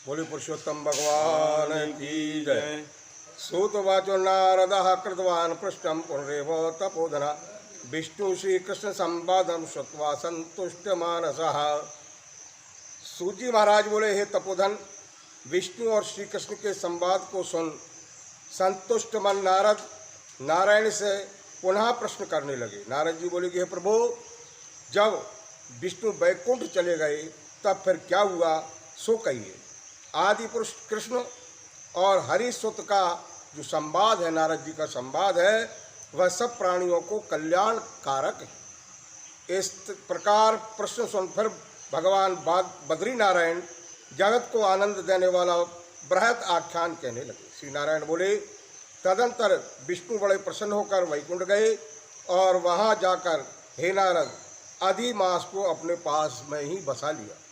बोले पुरुषोत्तम भगवान की जय। सूतवाचो नारदः कृतवान् पृष्ठं पुनरेव तपोधना विष्णु श्री कृष्ण संवादम श्रुत्वा संतुष्ट मानसः। सूजी महाराज बोले, हे तपोधन, विष्णु और श्री कृष्ण के संवाद को सुन संतुष्ट मन नारद नारायण से पुनः प्रश्न करने लगे। नारद जी बोले कि हे प्रभु, जब विष्णु वैकुंठ चले गए तब फिर क्या हुआ सो कहिए। आदि पुरुष कृष्ण और हरि सुत का जो संवाद है, नारद जी का संवाद है, वह सब प्राणियों को कल्याण कारक है। इस प्रकार प्रश्न सुन फिर भगवान बद्री नारायण जगत को आनंद देने वाला बृहद आख्यान कहने लगे। श्री नारायण बोले, तदंतर विष्णु बड़े प्रसन्न होकर वैकुंठ गए और वहाँ जाकर हे नारद अधिमास को अपने पास में ही बसा लिया।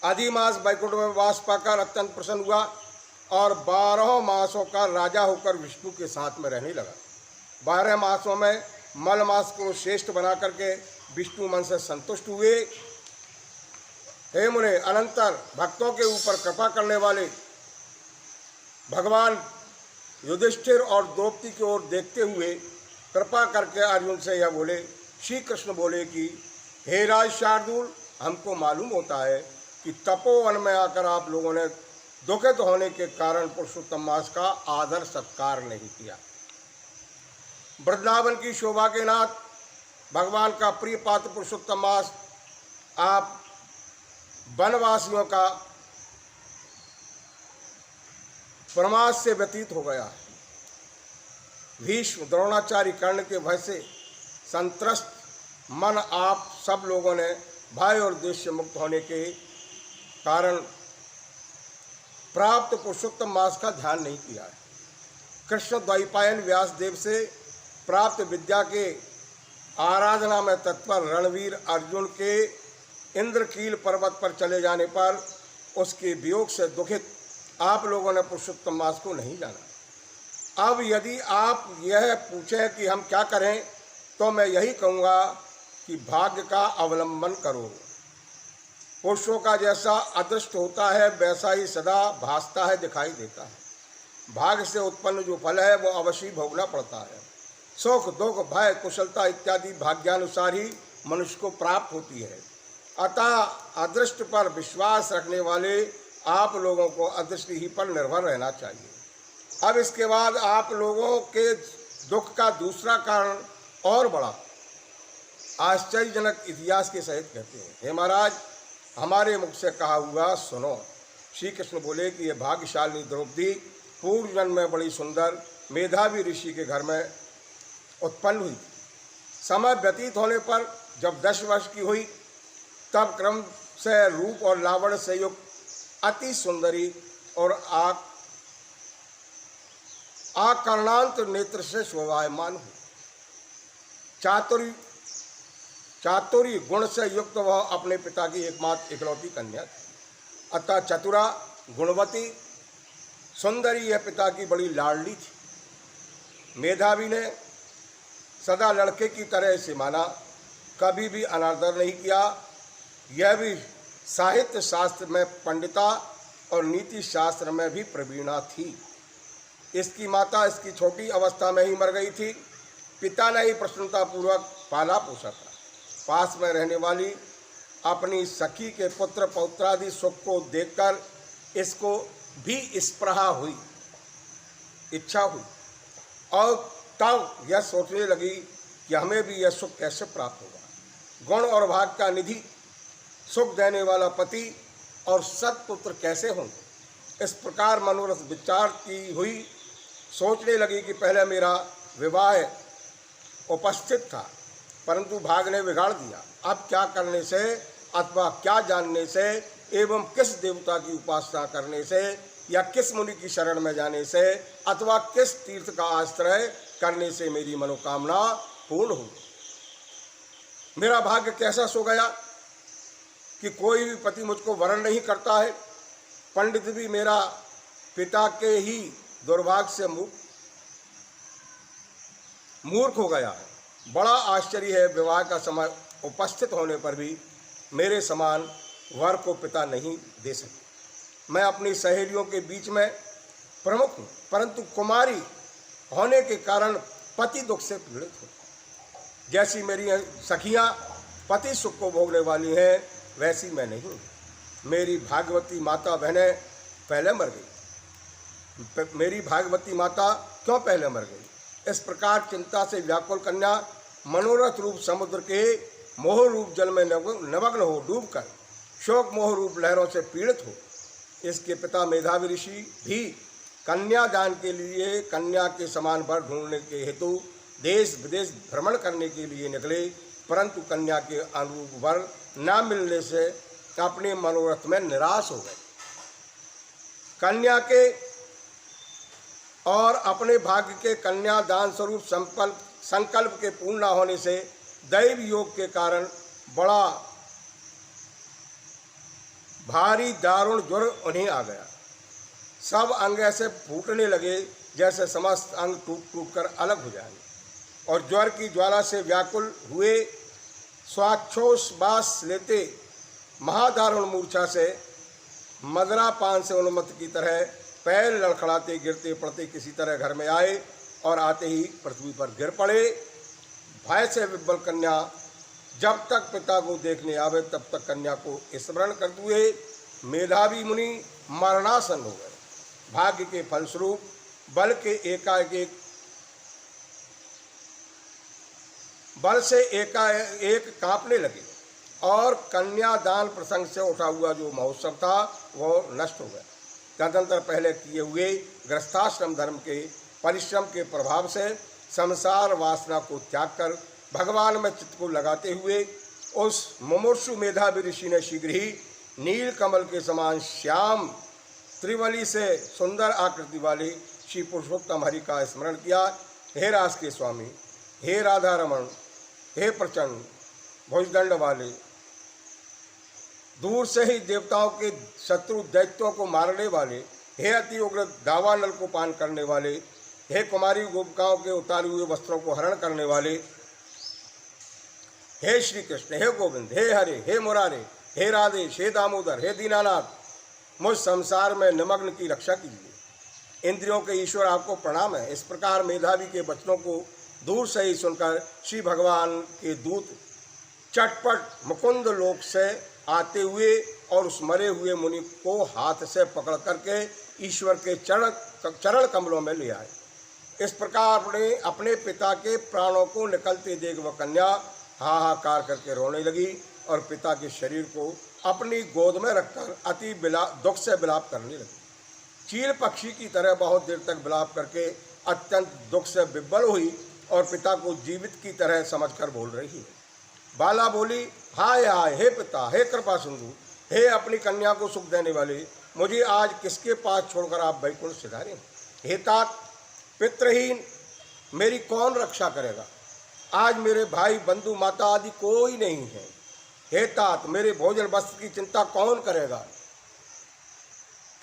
अधिमास वैकुंठ में वास पाकर अत्यंत प्रसन्न हुआ और 12 मासों का राजा होकर विष्णु के साथ में रहने लगा। 12 मासों में मल मास को श्रेष्ठ बना करके विष्णु मन से संतुष्ट हुए। हे मुने, अनंतर भक्तों के ऊपर कृपा करने वाले भगवान युधिष्ठिर और द्रौपदी की ओर देखते हुए कृपा करके अर्जुन से यह बोले, श्री कृष्ण बोले कि हे राज शार्दूल, हमको मालूम होता है कि तपोवन में आकर आप लोगों ने दुखित होने के कारण पुरुषोत्तम मास का आदर सत्कार नहीं किया। वृंदावन की शोभा के नाथ भगवान का प्रिय पात्र पुरुषोत्तम मास आप वनवासियों का प्रमाद से व्यतीत हो गया। भीष्म, द्रोणाचार्य, कर्ण के भय से संत्रस्त मन आप सब लोगों ने भय और द्वेष से मुक्त होने के कारण प्राप्त पुरुषोत्तम मास का ध्यान नहीं किया है। कृष्ण द्वैपायन व्यास देव से प्राप्त विद्या के आराधना में तत्पर रणवीर अर्जुन के इंद्रकील पर्वत पर चले जाने पर उसके वियोग से दुखित आप लोगों ने पुरुषोत्तम मास को नहीं जाना। अब यदि आप यह पूछें कि हम क्या करें, तो मैं यही कहूँगा कि भाग्य का अवलंबन करो। पुरुषों का जैसा अदृष्ट होता है वैसा ही सदा भासता है, दिखाई देता है। भाग्य से उत्पन्न जो फल है वो अवश्य भोगना पड़ता है। सुख, दुख, भय, कुशलता इत्यादि भाग्यानुसार ही मनुष्य को प्राप्त होती है। अतः अदृष्ट पर विश्वास रखने वाले आप लोगों को अदृष्ट ही पर निर्भर रहना चाहिए। अब इसके बाद आप लोगों के दुख का दूसरा कारण और बड़ा आश्चर्यजनक इतिहास के सहित कहते हैं। हे महाराज, हमारे मुख से कहा हुआ सुनो। श्री कृष्ण बोले कि यह भाग्यशाली द्रौपदी पूर्व जन्म में बड़ी सुंदर मेधावी ऋषि के घर में उत्पन्न हुई। समय व्यतीत होने पर जब 10 वर्ष की हुई तब क्रम से रूप और लावण्य से युक्त अति सुंदरी और आकर्णांत नेत्र से शोभायमान हुई। चातुर्य गुण से युक्त वह अपने पिता की एकमात्र इकलौती कन्या थी। अतः चतुरा, गुणवती, सुंदरी यह पिता की बड़ी लाडली थी। मेधावी ने सदा लड़के की तरह इसे माना, कभी भी अनादर नहीं किया। यह भी साहित्य शास्त्र में पंडिता और नीति शास्त्र में भी प्रवीणा थी। इसकी माता इसकी छोटी अवस्था में ही मर गई थी। पिता ने ही प्रसन्नतापूर्वक पाला पोसा था। पास में रहने वाली अपनी सखी के पुत्र पौत्रादि सुख को देखकर इसको भी स्पृहा हुई, इच्छा हुई और तब यह सोचने लगी कि हमें भी यह सुख कैसे प्राप्त होगा। गुण और भाग का निधि, सुख देने वाला पति और सत्पुत्र कैसे होंगे। इस प्रकार मनोरथ विचार की हुई। सोचने लगी कि पहले मेरा विवाह उपस्थित था, परंतु भाग ने बिगाड़ दिया। अब क्या करने से अथवा क्या जानने से एवं किस देवता की उपासना करने से या किस मुनि की शरण में जाने से अथवा किस तीर्थ का आश्रय करने से मेरी मनोकामना पूर्ण होगी। मेरा भाग्य कैसा सो गया कि कोई भी पति मुझको वरण नहीं करता है। पंडित भी मेरा पिता के ही दुर्भाग्य से मूर्ख हो गया है। बड़ा आश्चर्य है, विवाह का समय उपस्थित होने पर भी मेरे समान वर को पिता नहीं दे सके। मैं अपनी सहेलियों के बीच में प्रमुख हूँ, परंतु कुमारी होने के कारण पति दुख से पीड़ित हूँ। जैसी मेरी सखियाँ पति सुख को भोगने वाली हैं, वैसी मैं नहीं हूँ। मेरी भागवती माता बहनें पहले मर गई। मेरी भागवती माता क्यों पहले मर गई? इस प्रकार चिंता से व्याकुल कन्या मनोरथ रूप समुद्र के मोह रूप जल में नमग्न हो डूबकर शोक मोह रूप लहरों से पीड़ित हो। इसके पिता मेधावी ऋषि भी कन्यादान के लिए कन्या के समान वर ढूंढने के हेतु देश विदेश भ्रमण करने के लिए निकले, परंतु कन्या के अनुरूप वर न मिलने से अपने मनोरथ में निराश हो गए। कन्या के और अपने भाग्य के कन्यादान स्वरूप संकल्प के पूर्ण न होने से दैव योग के कारण बड़ा भारी दारुण ज्वर उन्हें आ गया। सब अंग ऐसे फूटने लगे जैसे समस्त अंग टूट टूट कर अलग हो जाए, और ज्वर की ज्वाला से व्याकुल हुए श्वासोच्छ्वास लेते महादारुण मूर्छा से मदरा पान से उन्मत्त की तरह पैर लड़खड़ाते गिरते पड़ते किसी तरह घर में आए और आते ही पृथ्वी पर गिर पड़े। भय से विब्बल कन्या जब तक पिता को देखने आवे तब तक कन्या को स्मरण करते हुए मेधावी मुनि मरणासन हो गए। भाग्य के फलस्वरूप बल से एकाएक कांपने लगे और कन्यादान प्रसंग से उठा हुआ जो महोत्सव था वह नष्ट हो गया। तदनंतर पहले किए हुए गृहस्थाश्रम धर्म के परिश्रम के प्रभाव से संसार वासना को त्याग कर भगवान में चित्त को लगाते हुए उस मुमुर्षु मेधावी ऋषि ने शीघ्र ही नील कमल के समान श्याम त्रिवली से सुंदर आकृति वाले श्री पुरुषोत्तम हरि का स्मरण किया। हे रास के स्वामी, हे राधा रमण, हे प्रचंड भुजदंड वाले, दूर से ही देवताओं के शत्रु दैत्यों को मारने वाले, हे अति उग्र दावानल को पान करने वाले, हे कुमारी गोपिकाओं के उतारे हुए वस्त्रों को हरण करने वाले, हे श्री कृष्ण, हे गोविंद, हे हरे, हे मुरारे, हे राधेश, हे दामोदर, हे दीनानाथ, मुझ संसार में निमग्न की रक्षा कीजिए। इंद्रियों के ईश्वर आपको प्रणाम है। इस प्रकार मेधावी के वचनों को दूर से ही सुनकर श्री भगवान के दूत चटपट मुकुंद लोक से आते हुए और उस मरे हुए मुनि को हाथ से पकड़ करके ईश्वर के चरण कमलों में ले आए। इस प्रकार अपने पिता के प्राणों को निकलते देख वह कन्या हाहाकार करके रोने लगी और पिता के शरीर को अपनी गोद में रखकर अति दुख से विलाप करने लगी। चील पक्षी की तरह बहुत देर तक विलाप करके अत्यंत दुख से विह्वल हुई और पिता को जीवित की तरह समझकर बोल रही है। बाला बोली, हाय हाय, हे पिता, हे कृपा सिंधु, हे अपनी कन्या को सुख देने वाले, मुझे आज किसके पास छोड़कर आप वैकुंठ सिधारे? हे तात, पितृहीन मेरी कौन रक्षा करेगा? आज मेरे भाई बंधु माता आदि कोई नहीं है। हे तात, मेरे भोजन वस्त्र की चिंता कौन करेगा?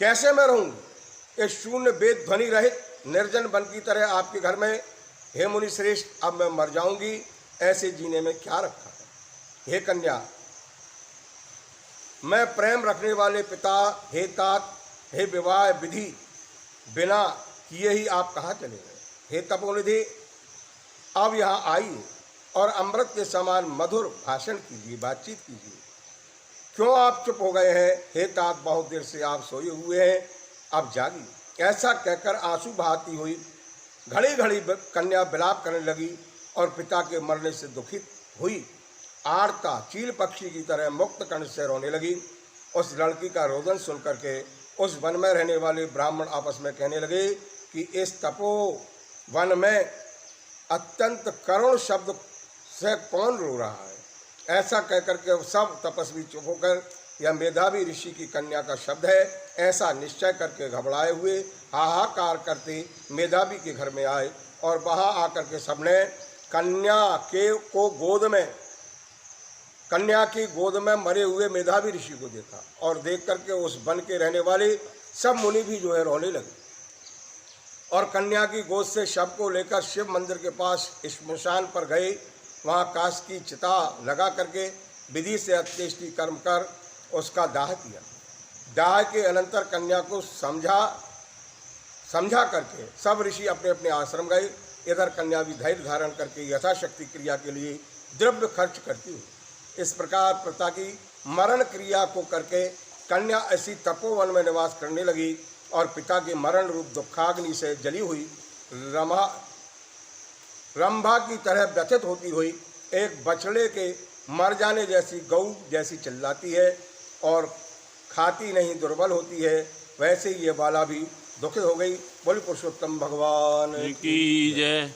कैसे मैं रहूंगी इस शून्य वेद ध्वनि रहित निर्जन वन की तरह आपके घर में? हे मुनि श्रेष्ठ, अब मैं मर जाऊंगी, ऐसे जीने में क्या रखा है? हे कन्या, मैं प्रेम रखने वाले पिता, हे तात, हे विवाह विधि बिना किए ही आप कहाँ चले गए? हे तपोनिधि, अब यहाँ आइए और अमृत के समान मधुर भाषण कीजिए, बातचीत कीजिए। क्यों आप चुप हो गए हैं? हे तात, बहुत देर से आप सोए हुए हैं, अब जागिए। ऐसा कहकर आंसू बहाती हुई घड़ी घड़ी कन्या विलाप करने लगी और पिता के मरने से दुखित हुई आरता चील पक्षी की तरह मुक्त कंठ से रोने लगी। उस लड़की का रोदन सुन करके उस वन में रहने वाले ब्राह्मण आपस में कहने लगे कि इस तपो वन में अत्यंत करुण शब्द से कौन रो रहा है? ऐसा कहकर के सब तपस्वी चुप होकर यह मेधावी ऋषि की कन्या का शब्द है ऐसा निश्चय करके घबराए हुए हाहाकार करते मेधावी के घर में आए और वहाँ आकर के सबने कन्या की गोद में मरे हुए मेधावी ऋषि को देखा और देख करके उस वन के रहने वाले सब मुनि भी जो है रोने लगे और कन्या की गोद से शव को लेकर शिव मंदिर के पास श्मशान पर गए। वहाँ काश की चिता लगा करके विधि से अंत्येष्टि कर्म कर उसका दाह किया। दाह के अनंतर कन्या को समझा करके सब ऋषि अपने अपने आश्रम गए। इधर कन्या भी धैर्य धारण करके यथाशक्ति क्रिया के लिए द्रव्य खर्च करती हुई इस प्रकार पिता की मरण क्रिया को करके कन्या ऐसी तपोवन में निवास करने लगी और पिता के मरण रूप दुखाग्नि से जली हुई रंभा की तरह व्यथित होती हुई एक बछड़े के मर जाने जैसी गऊ जैसी चिल्लाती है और खाती नहीं दुर्बल होती है, वैसे ही ये बाला भी दुखित हो गई। बोली पुरुषोत्तम भगवान की जय।